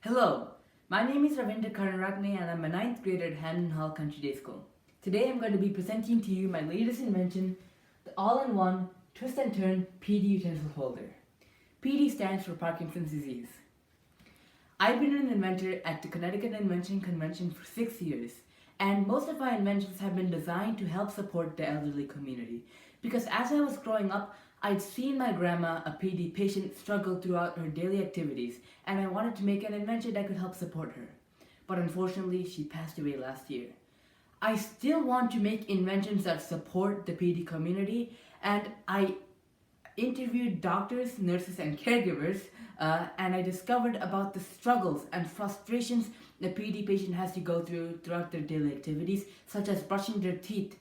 Hello, my name is Ravindu Karunaratne and I'm a 9th grader at Hamden Hall Country Day School. Today I'm going to be presenting to you my latest invention, the all-in-one twist and turn PD utensil holder. PD stands for Parkinson's disease. I've been an inventor at the Connecticut Invention Convention for 6 years, and most of my inventions have been designed to help support the elderly community. Because as I was growing up, I'd seen my grandma, a PD patient, struggle throughout her daily activities, and I wanted to make an invention that could help support her. But unfortunately, she passed away last year. I still want to make inventions that support the PD community, and I interviewed doctors, nurses, and caregivers, and I discovered about the struggles and frustrations the PD patient has to go through throughout their daily activities, such as brushing their teeth,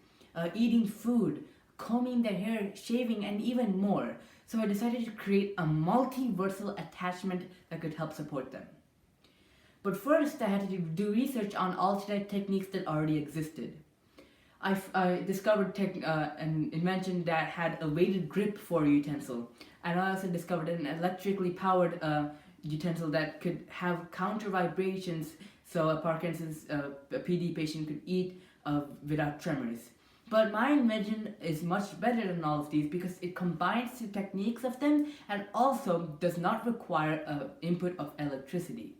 eating food, combing their hair, shaving, and even more. So I decided to create a multi-versatile attachment that could help support them. But first, I had to do research on alternate techniques that already existed. I discovered an invention that had a weighted grip for a utensil, and I also discovered an electrically powered utensil that could have counter vibrations, so a Parkinson's a PD patient could eat without tremors. But my invention is much better than all of these because it combines the techniques of them and also does not require input of electricity.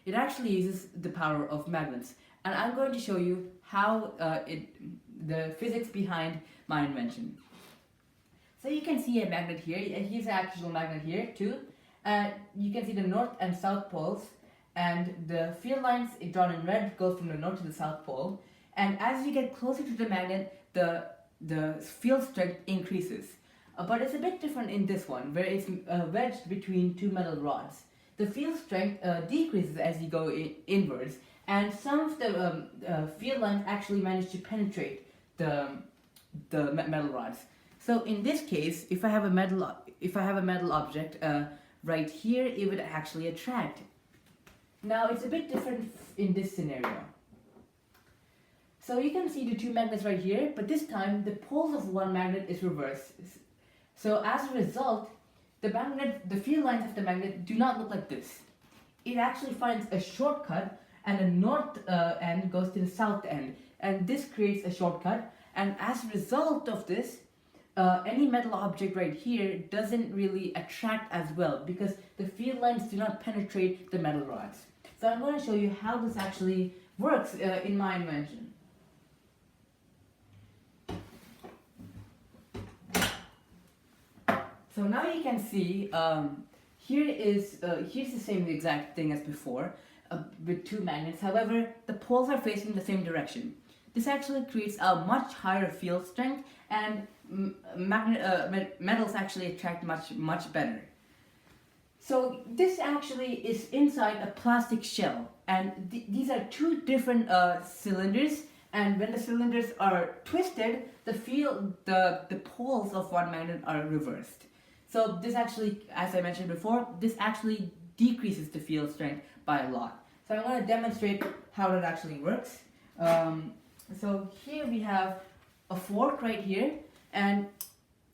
It actually uses the power of magnets, and I'm going to show you how the physics behind my invention. So you can see a magnet here. Here's an actual magnet here too. You can see the north and south poles, and the field lines drawn in red goes from the north to the south pole. And as you get closer to the magnet, the field strength increases. But it's a bit different in this one, where it's wedged between two metal rods. The field strength decreases as you go inwards, and some of the field lines actually manage to penetrate the metal rods. So in this case, if I have a metal object right here, it would actually attract. Now it's a bit different in this scenario. So you can see the two magnets right here, but this time the poles of one magnet is reversed. So as a result, the field lines of the magnet do not look like this. It actually finds a shortcut, and the north end goes to the south end, and this creates a shortcut. And as a result of this, any metal object right here doesn't really attract as well because the field lines do not penetrate the metal rods. So I'm going to show you how this actually works in my invention. So now you can see here's the same exact thing as before with two magnets. However, the poles are facing the same direction. This actually creates a much higher field strength, and metals actually attract much better. So this actually is inside a plastic shell, and these are two different cylinders. And when the cylinders are twisted, the poles of one magnet are reversed. So this actually, as I mentioned before, this actually decreases the field strength by a lot. So I'm going to demonstrate how that actually works. So here we have a fork right here, and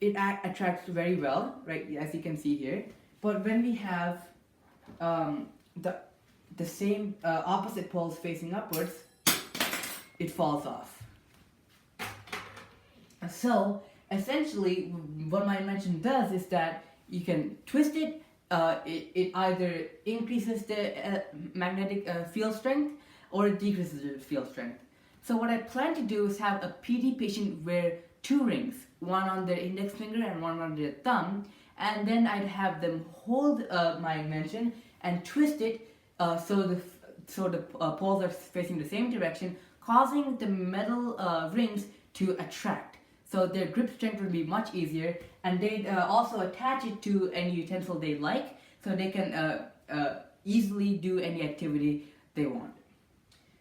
it attracts very well, right, as you can see here. But when we have the same opposite poles facing upwards, it falls off. So essentially, what my invention does is that you can twist it. It either increases the magnetic field strength or it decreases the field strength. So what I plan to do is have a PD patient wear two rings, one on their index finger and one on their thumb, and then I'd have them hold my invention and twist it so the poles are facing the same direction, causing the metal rings to attract. So their grip strength will be much easier, and they'd also attach it to any utensil they like, so they can easily do any activity they want.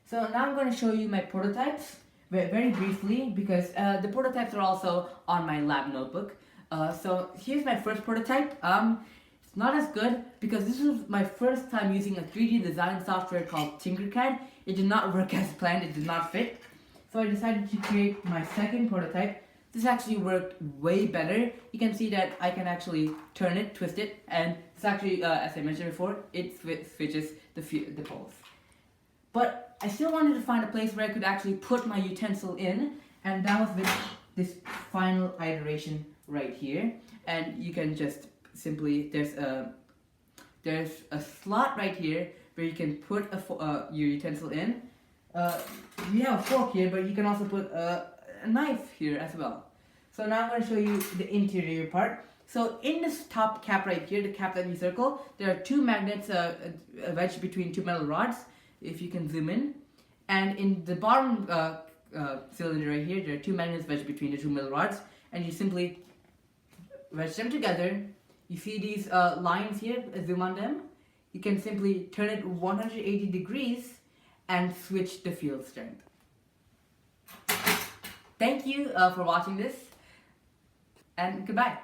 So now I'm going to show you my prototypes very briefly, because the prototypes are also on my lab notebook. So here's my first prototype. It's not as good because this was my first time using a 3D design software called Tinkercad. It did not work as planned, it did not fit. So I decided to create my second prototype. this actually worked way better. You can see that I can actually turn it, twist it, and this actually, as I mentioned before, it switches the poles. But I still wanted to find a place where I could actually put my utensil in, and that was with this final iteration right here. And you can just simply, there's a slot right here where you can put your utensil in. We have a fork here, but you can also put a knife here as well. So now I'm going to show you the interior part. So in this top cap right here, the cap that we circle, there are two magnets wedged between two metal rods, if you can zoom in. And in the bottom cylinder right here, there are two magnets wedged between the two metal rods, and you simply wedge them together. You see these lines here, zoom on them. You can simply turn it 180 degrees and switch the field strength. Thank you for watching this, and goodbye.